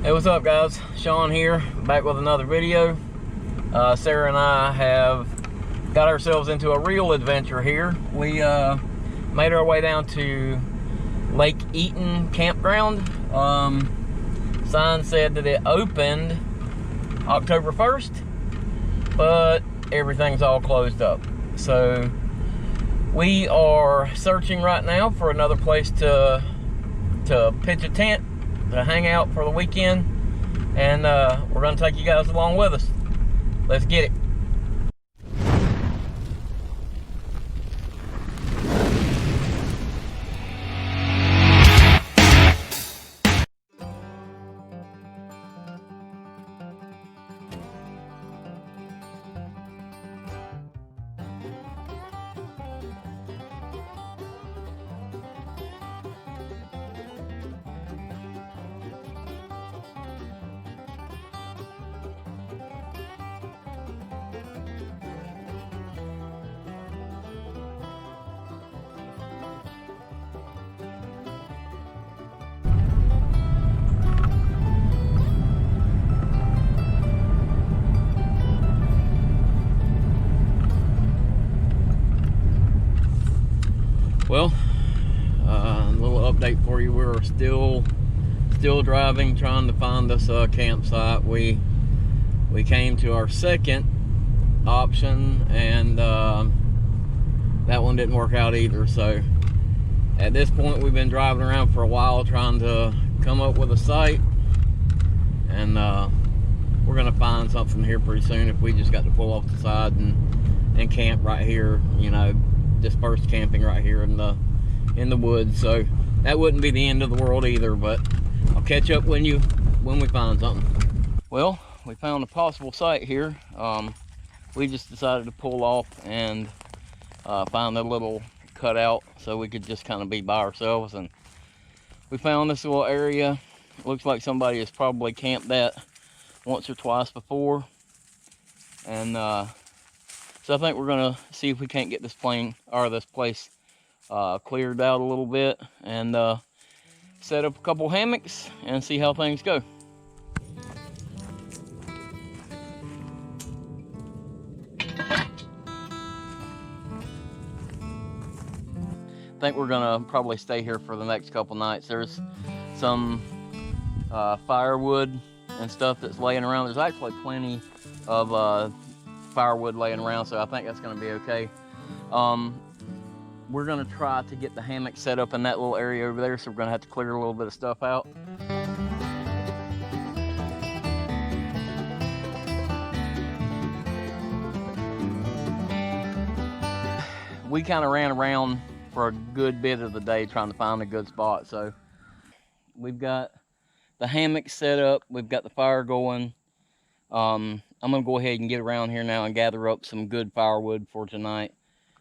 Hey, what's up, guys? Sean here, back with another video. Sarah and I have got ourselves into a real adventure here. We made our way down to Lake Eaton campground. Sign said that it opened October 1st, but everything's all closed up. So we are searching right now for another place to pitch a tent, to hang out for the weekend, and we're gonna take you guys along with us. Let's get it. Well, a little update for you. We're still driving, trying to find us a campsite. We came to our second option, and that one didn't work out either. So at this point, we've been driving around for a while trying to come up with a site, and we're gonna find something here pretty soon. If we just got to pull off the side and camp right here, you know, dispersed camping right here in the woods. So that wouldn't be the end of the world either, but I'll catch up when we find something. Well, we found a possible site here. We just decided to pull off and find a little cutout so we could just kind of be by ourselves, and we found this little area. It looks like somebody has probably camped that once or twice before, and so I think we're gonna see if we can't get this place cleared out a little bit, and set up a couple hammocks and see how things go. I think we're gonna probably stay here for the next couple nights. There's some firewood and stuff that's laying around. There's actually plenty of firewood laying around, so I think that's gonna be okay. We're gonna try to get the hammock set up in that little area over there, so we're gonna have to clear a little bit of stuff out. We kind of ran around for a good bit of the day trying to find a good spot. So we've got the hammock set up, we've got the fire going. I'm gonna go ahead and get around here now and gather up some good firewood for tonight.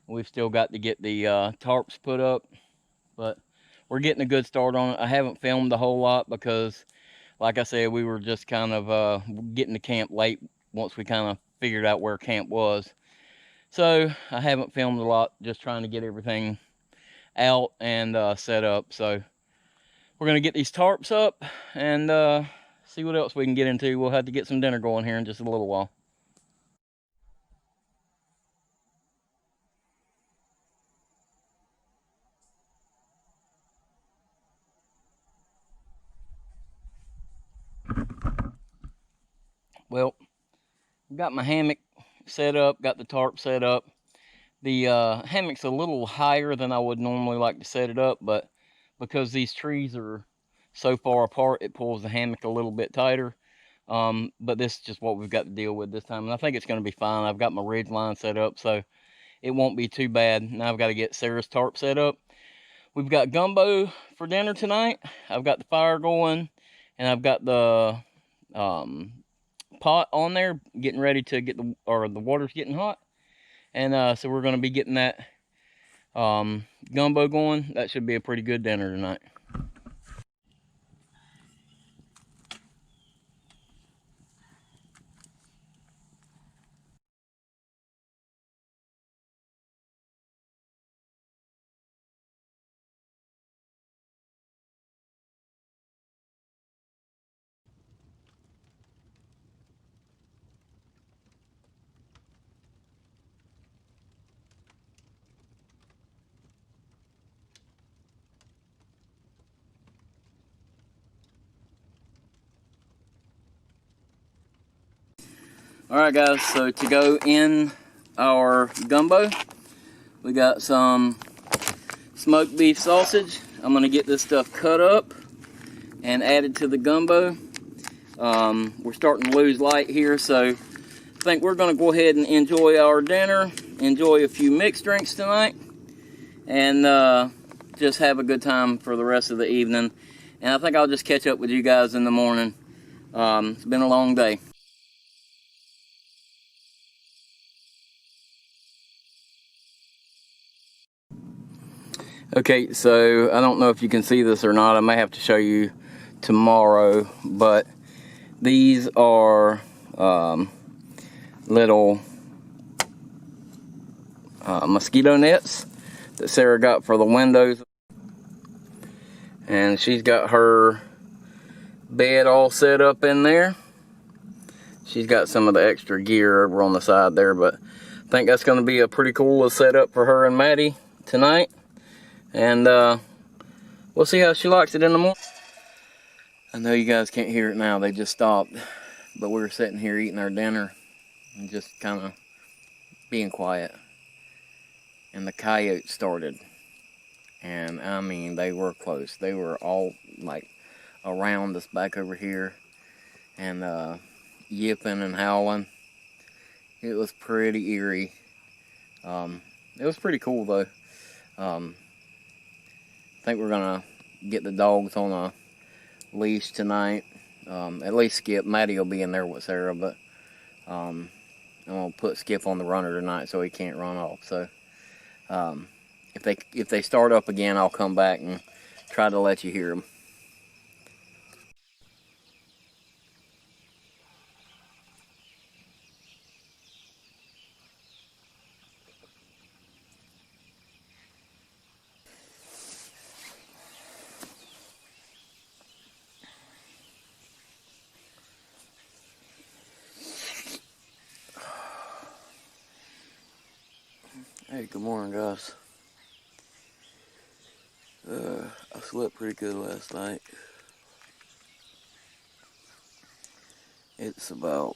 We've still got to get the tarps put up, but we're getting a good start on it. I haven't filmed a whole lot because, like I said, we were just kind of getting to camp late once we kind of figured out where camp was. So I haven't filmed a lot, just trying to get everything out and set up. So we're gonna get these tarps up and see what else we can get into. We'll have to get some dinner going here in just a little while. Well, got my hammock set up, got the tarp set up. The hammock's a little higher than I would normally like to set it up, but because these trees are so far apart, it pulls the hammock a little bit tighter. But this is just what we've got to deal with this time, and I think it's going to be fine. I've got my ridge line set up, so it won't be too bad. Now I've got to get Sarah's tarp set up. We've got gumbo for dinner tonight. I've got the fire going, and I've got the pot on there getting ready to get the water's getting hot, and so we're going to be getting that gumbo going. That should be a pretty good dinner tonight. Alright guys, so to go in our gumbo, we got some smoked beef sausage. I'm going to get this stuff cut up and added to the gumbo. We're starting to lose light here, so I think we're going to go ahead and enjoy our dinner, enjoy a few mixed drinks tonight, and just have a good time for the rest of the evening. And I think I'll just catch up with you guys in the morning. It's been a long day. Okay, so I don't know if you can see this or not. I may have to show you tomorrow, but these are little mosquito nets that Sarah got for the windows. And she's got her bed all set up in there. She's got some of the extra gear over on the side there, but I think that's going to be a pretty cool little setup for her and Maddie tonight. And we'll see how she likes it in the morning. I know you guys can't hear it now, they just stopped. But we were sitting here eating our dinner and just kind of being quiet. And the coyotes started. And I mean, they were close. They were all like around us back over here. And yipping and howling. It was pretty eerie. It was pretty cool though. I think we're gonna get the dogs on a leash tonight. At least Skip. Maddie will be in there with Sarah, but I'm gonna put Skip on the runner tonight so he can't run off. So if they start up again, I'll come back and try to let you hear them. Hey, good morning, guys. I slept pretty good last night. It's about,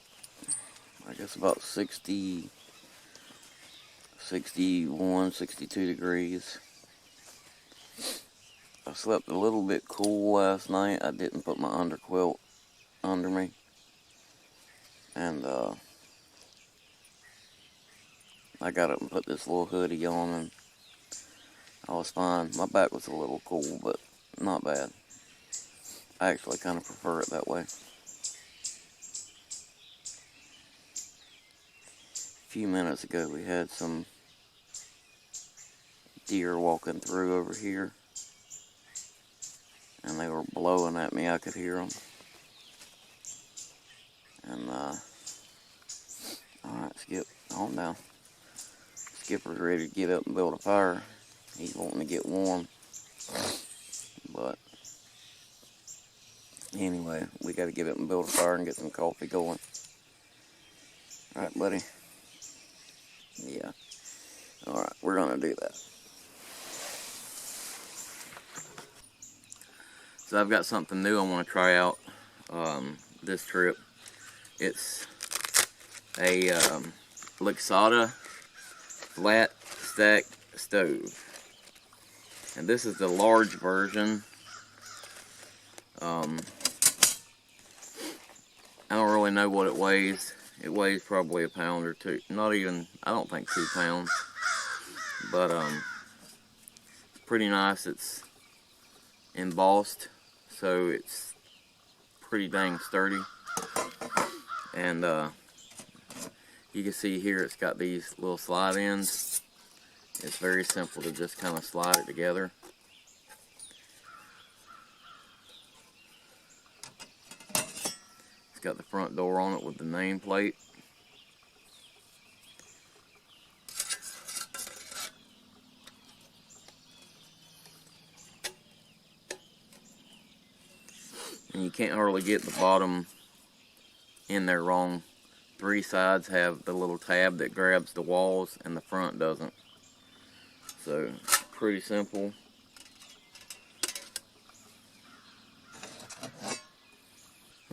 I guess about 60, 61, 62 degrees. I slept a little bit cool last night. I didn't put my underquilt under me. And I got up and put this little hoodie on and I was fine. My back was a little cool, but not bad. I actually kind of prefer it that way. A few minutes ago we had some deer walking through over here. And they were blowing at me, I could hear them. And alright, Skip, calm down. Skipper's ready to get up and build a fire. He's wanting to get warm. But anyway, we got to get up and build a fire and get some coffee going. Alright, buddy? Yeah. Alright, we're going to do that. So I've got something new I want to try out this trip. It's a Lixada flat stack stove. And this is the large version. I don't really know what it weighs. It weighs probably a pound or two. Not even, I don't think 2 pounds. But it's pretty nice. It's embossed, so it's pretty dang sturdy. And you can see here it's got these little slide ins. It's very simple to just kind of slide it together. It's got the front door on it with the nameplate. And you can't hardly get the bottom in there wrong. 3 sides have the little tab that grabs the walls and the front doesn't. So, pretty simple.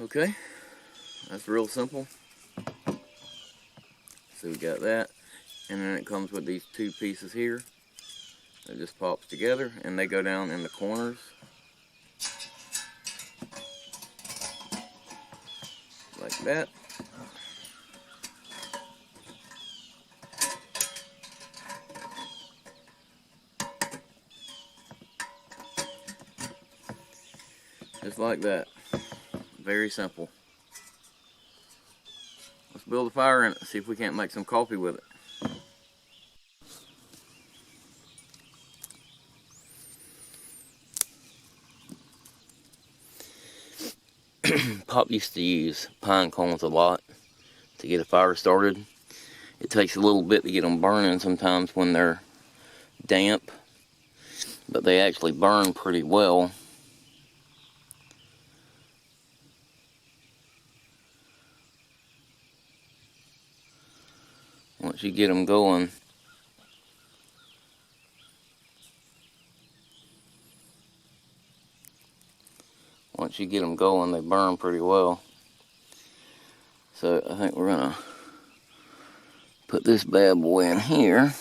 Okay, that's real simple. So we got that, and then it comes with these two pieces here. It just pops together, and they go down in the corners. Like that. Just like that. Very simple. Let's build a fire in it and see if we can't make some coffee with it. Pop used to use pine cones a lot to get a fire started. It takes a little bit to get them burning sometimes when they're damp, but they actually burn pretty well. Once you get them going, they burn pretty well. So I think we're gonna put this bad boy in here.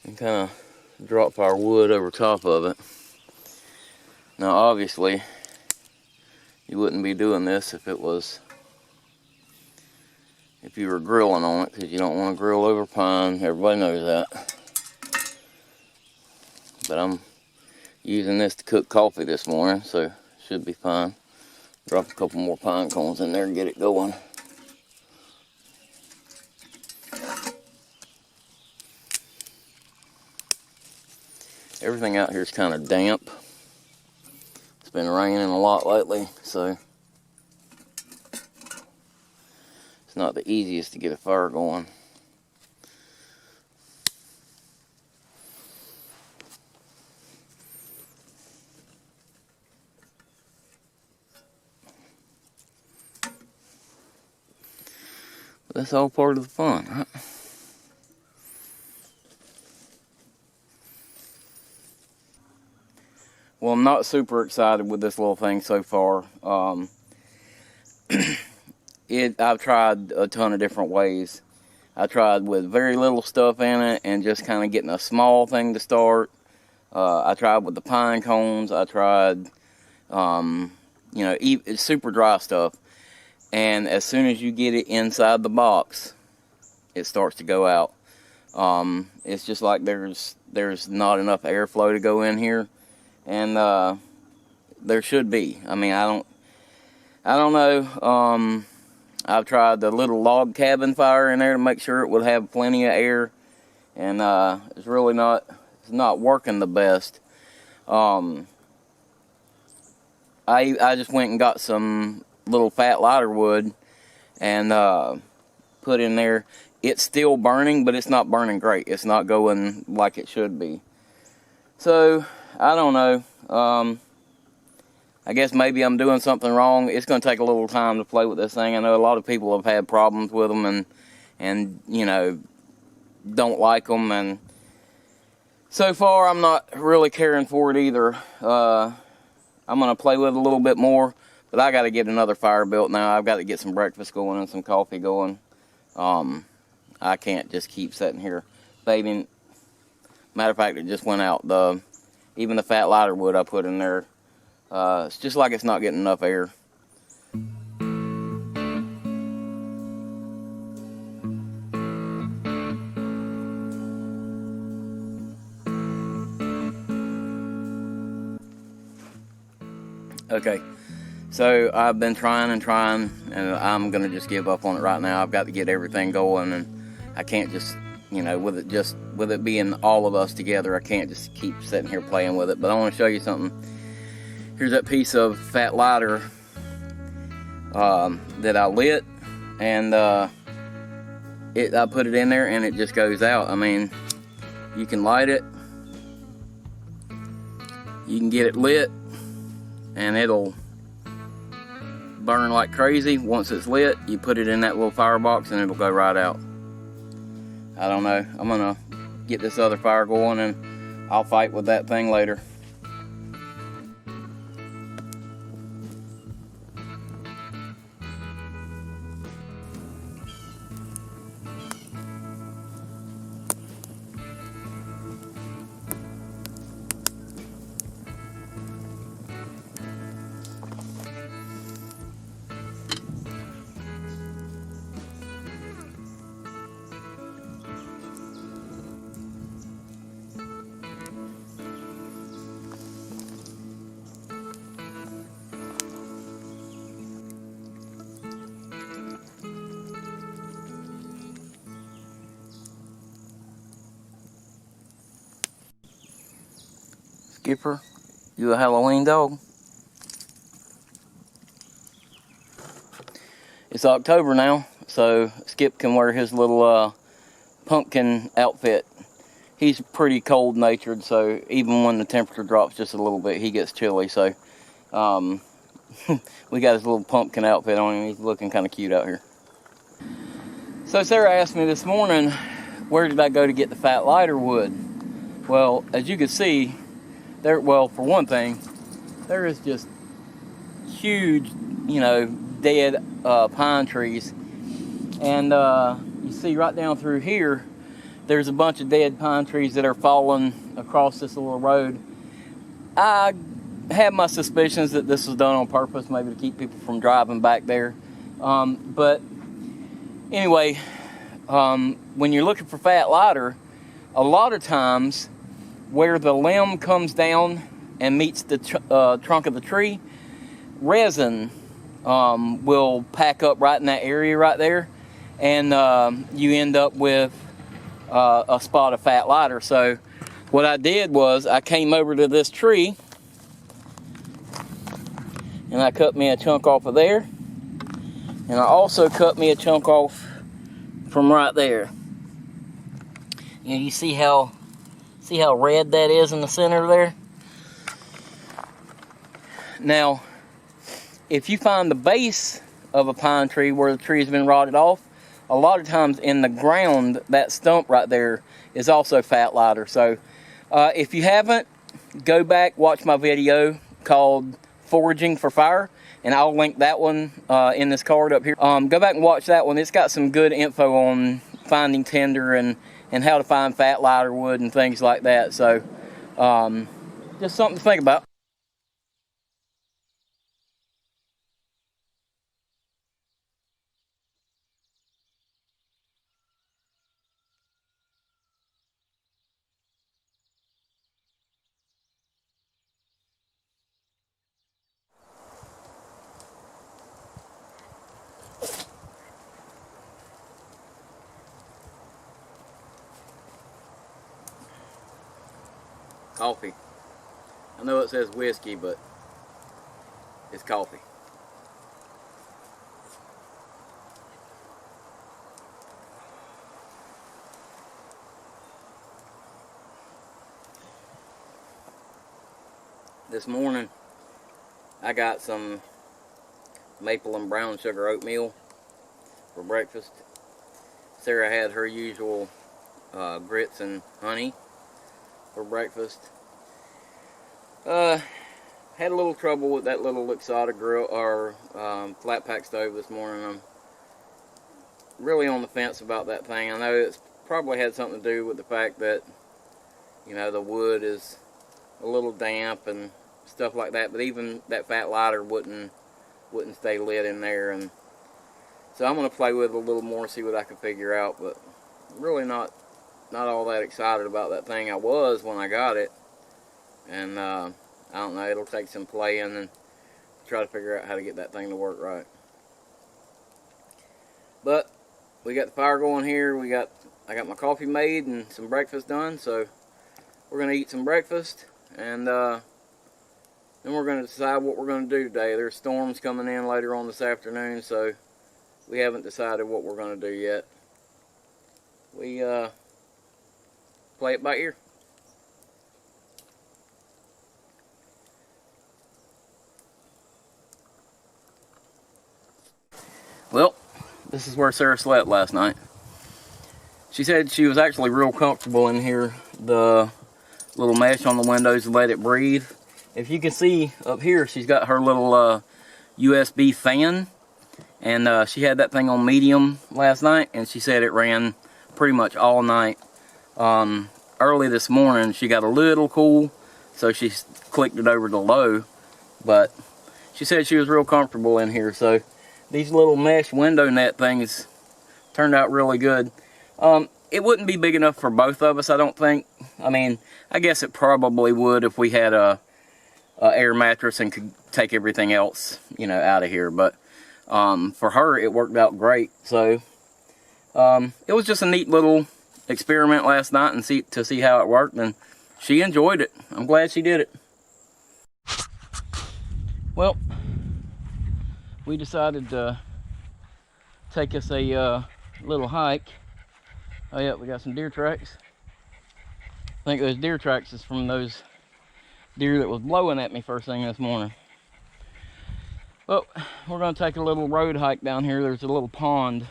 And kind of drop our wood over top of it. Now obviously, you wouldn't be doing this if you were grilling on it, because you don't want to grill over pine. Everybody knows that. But I'm using this to cook coffee this morning, so it should be fine. Drop a couple more pine cones in there and get it going. Everything out here is kind of damp. It's been raining a lot lately, so it's not the easiest to get a fire going. But that's all part of the fun, right? Well, I'm not super excited with this little thing so far. I've tried a ton of different ways. I tried with very little stuff in it and just kind of getting a small thing to start. I tried with the pine cones. I tried, super dry stuff. And as soon as you get it inside the box, it starts to go out. It's just like there's not enough airflow to go in here. And there should be. I mean, I don't know. I've tried the little log cabin fire in there to make sure it would have plenty of air, and it's really not working the best. I just went and got some little fat lighter wood and put in there. It's still burning, but it's not burning great. It's not going like it should be. So I don't know. I guess maybe I'm doing something wrong. It's going to take a little time to play with this thing. I know a lot of people have had problems with them and don't like them. And so far, I'm not really caring for it either. I'm going to play with it a little bit more, but I got to get another fire built now. I've got to get some breakfast going and some coffee going. I can't just keep sitting here bathing. Matter of fact, it just went out. Even the fat lighter wood I put in there, it's just like it's not getting enough air. Okay, so I've been trying, and I'm gonna just give up on it right now. I've got to get everything going, and I can't just, with it being all of us together, I can't just keep sitting here playing with it. But I want to show you something. Here's that piece of fat lighter that I lit, and I put it in there, and it just goes out. I mean, you can light it, you can get it lit, and it'll burn like crazy. Once it's lit, you put it in that little firebox, and it'll go right out. I don't know. I'm gonna get this other fire going and I'll fight with that thing later. Skipper, you a Halloween dog? It's October now, so Skip can wear his little pumpkin outfit. He's pretty cold natured, so even when the temperature drops just a little bit, he gets chilly. So we got his little pumpkin outfit on him. He's looking kind of cute out here. So Sarah asked me this morning, where did I go to get the fat lighter wood? Well, as you can see, well, for one thing, there is just huge, dead pine trees. And you see right down through here, there's a bunch of dead pine trees that are falling across this little road. I have my suspicions that this was done on purpose, maybe to keep people from driving back there. But anyway, when you're looking for fat lighter, a lot of times where the limb comes down and meets the trunk of the tree, resin will pack up right in that area right there, and you end up with a spot of fat lighter. So what I did was I came over to this tree and I cut me a chunk off of there, and I also cut me a chunk off from right there. You see how red that is in the center there? Now, if you find the base of a pine tree where the tree has been rotted off, a lot of times in the ground, that stump right there is also fat lighter. So if you haven't, go back, watch my video called Foraging for Fire, and I'll link that one in this card up here. Go back and watch that one. It's got some good info on finding tinder and how to find fat lighter wood and things like that. So just something to think about. Coffee. I know it says whiskey, but it's coffee. This morning I got some maple and brown sugar oatmeal for breakfast. Sarah had her usual grits and honey for breakfast. Had a little trouble with that little Luxada grill or flat pack stove this morning. I'm really on the fence about that thing. I know it's probably had something to do with the fact that the wood is a little damp and stuff like that, but even that fat lighter wouldn't stay lit in there, and so I'm going to play with it a little more, see what I can figure out. But really not all that excited about that thing. I was when I got it, and I don't know, it'll take some playing and try to figure out how to get that thing to work right. But we got the fire going here. I got my coffee made and some breakfast done, so we're going to eat some breakfast, and then we're going to decide what we're going to do today. There's storms coming in later on this afternoon, so we haven't decided what we're going to do yet. We play it by ear. Well, this is where Sarah slept last night. She said she was actually real comfortable in here. The Little mesh on the windows to let it breathe. If you can see up here, she's got her little USB fan. And she had that thing on medium last night, and she said it ran pretty much all night. Early this morning, she got a little cool, so she clicked it over to low. But she said she was real comfortable in here. So these little mesh window net things turned out really good. It wouldn't be big enough for both of us, I don't think. I mean, I guess it probably would if we had a air mattress and could take everything else, you know, out of here. But for her, it worked out great. So it was just a neat little experiment last night and to see how it worked, and she enjoyed it. I'm glad she did it. Well, we decided to take us a little hike. Oh yeah, we got some deer tracks. I think those deer tracks is from those deer that was blowing at me first thing this morning. Well, we're going to take a little road hike down here. There's a little pond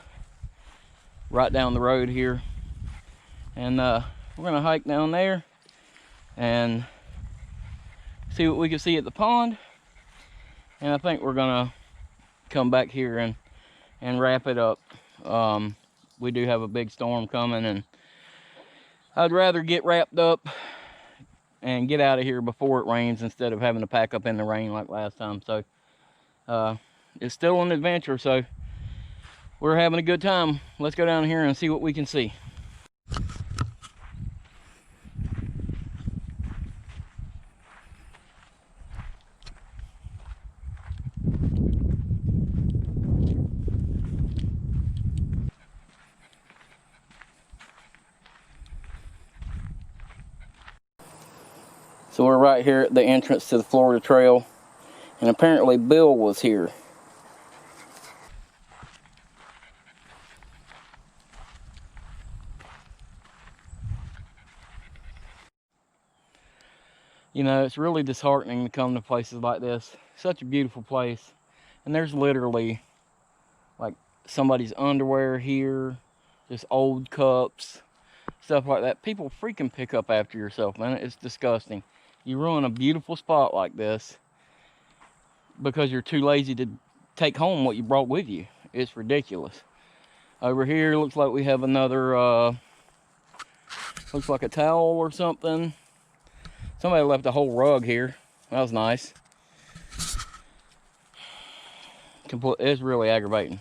right down the road here. And we're going to hike down there and see what we can see at the pond. And I think we're going to come back here and wrap it up. We do have a big storm coming, and I'd rather get wrapped up and get out of here before it rains instead of having to pack up in the rain like last time. So it's still an adventure, so we're having a good time. Let's go down here and see what we can see. So we're right here at the entrance to the Florida Trail, and apparently Bill was here. You know, it's really disheartening to come to places like this. Such a beautiful place. And there's literally like somebody's underwear here, just old cups, stuff like that. People freaking pick up after yourself, man. It's disgusting. You ruin a beautiful spot like this because you're too lazy to take home what you brought with you. It's ridiculous. Over here, looks like we have another, looks like a towel or something. Somebody left a whole rug here. That was nice. It's really aggravating.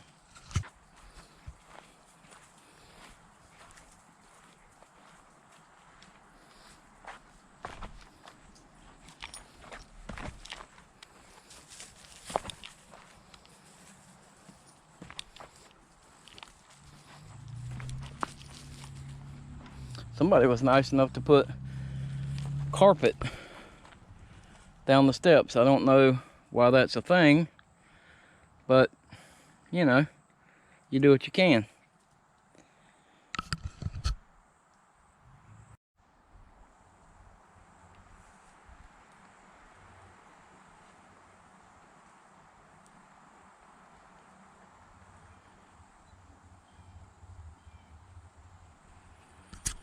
Somebody was nice enough to put carpet down the steps. I don't know why that's a thing, but you know, you do what you can.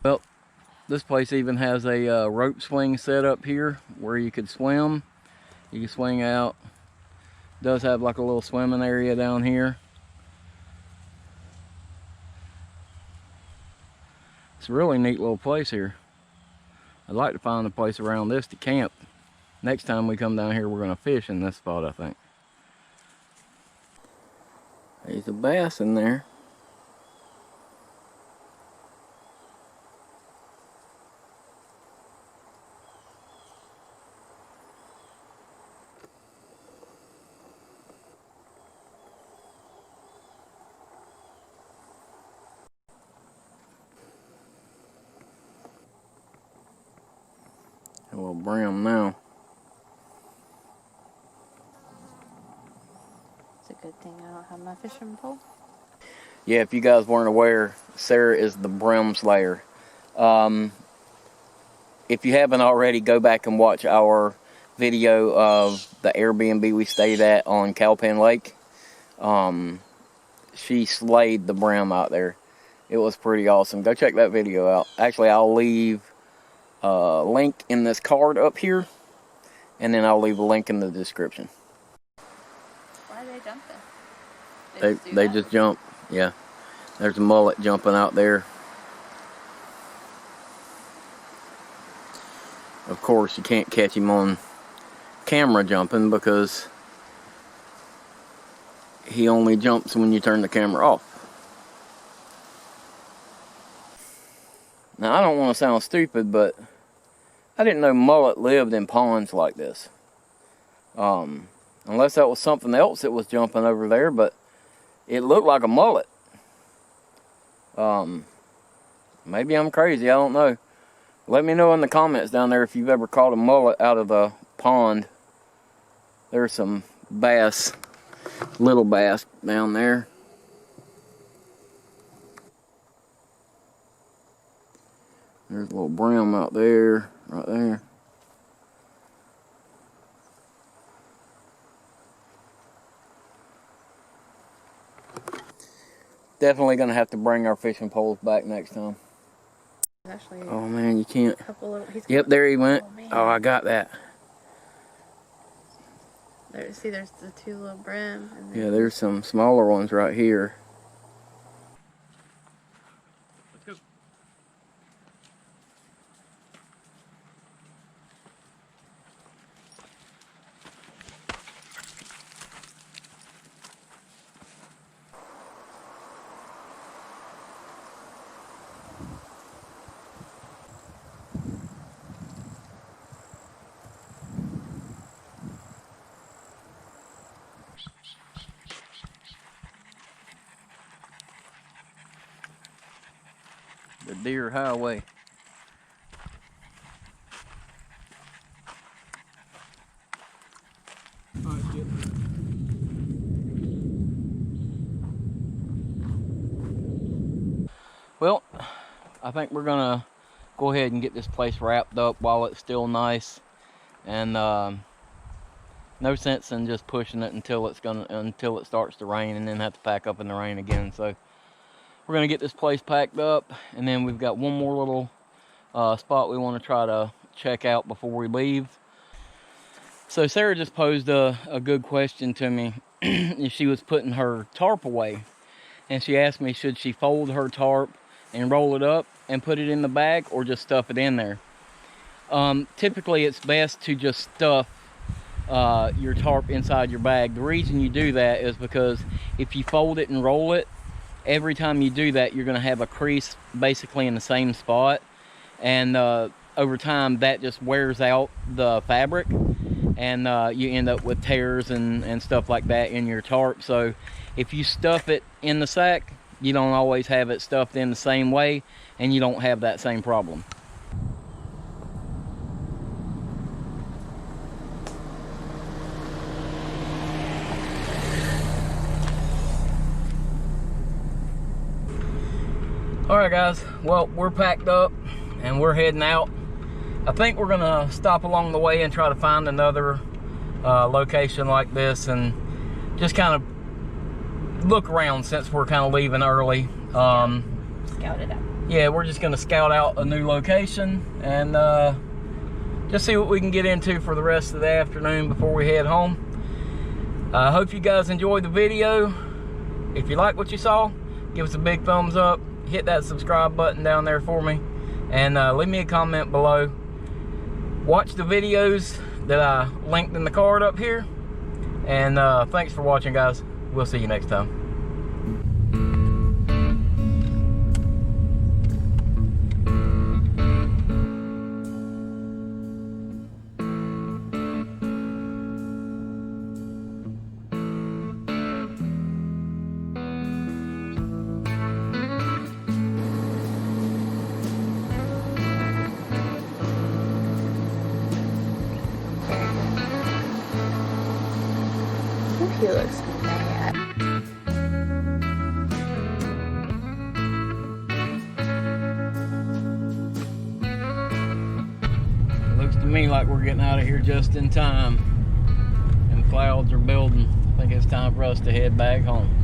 Well, this place even has a rope swing set up here where you could swim. You can swing out. It does have like a little swimming area down here. It's a really neat little place here. I'd like to find a place around this to camp. Next time we come down here, we're going to fish in this spot, I think. There's a bass in there. A little brim now. It's a good thing I don't have my fishing pole. Yeah, if you guys weren't aware, Sarah is the brim slayer. If you haven't already, go back and watch our video of the Airbnb we stayed at on Cowpen Lake. She slayed the brim out there. It was pretty awesome. Go check that video out. Actually, I'll leave link in this card up here, and then I'll leave a link in the description. Why are they jumping? They just jump. Yeah, there's a mullet jumping out there. Of course, you can't catch him on camera jumping because he only jumps when you turn the camera off. Now, I don't want to sound stupid, but I didn't know mullet lived in ponds like this. Unless that was something else that was jumping over there, but it looked like a mullet. Maybe I'm crazy, I don't know. Let me know in the comments down there if you've ever caught a mullet out of the pond. There's some bass, little bass down there. There's a little brim out there, right there. Definitely gonna have to bring our fishing poles back next time. Actually, oh man, you can't. Yep, got, there he went. Oh, I got that. There, see, there's the two little brim. And yeah, there's some smaller ones right here. Let's go. The Deer Highway. Well, I think we're gonna go ahead and get this place wrapped up while it's still nice, and no sense in just pushing it until it starts to rain and then have to pack up in the rain again. So we're gonna get this place packed up, and then we've got one more little spot we want to try to check out before we leave. So Sarah just posed a good question to me if she was putting her tarp away, and she asked me, should she fold her tarp and roll it up and put it in the bag, or just stuff it in there? Typically it's best to just stuff your tarp inside your bag. The reason you do that is because if you fold it and roll it, every time you do that, you're going to have a crease basically in the same spot, and over time that just wears out the fabric, and you end up with tears and stuff like that in your tarp. So if you stuff it in the sack, you don't always have it stuffed in the same way, and you don't have that same problem. Alright guys, well, we're packed up and we're heading out. I think we're gonna stop along the way and try to find another location like this and just kind of look around, since we're kind of leaving early. Scout it out. Yeah, we're just gonna scout out a new location and just see what we can get into for the rest of the afternoon before we head home. I hope you guys enjoyed the video. If you like what you saw, give us a big thumbs up. Hit that subscribe button down there for me, and leave me a comment below. Watch the videos that I linked in the card up here, and thanks for watching, guys. We'll see you next time. He looks mad. It looks to me like we're getting out of here just in time, and clouds are building. I think it's time for us to head back home.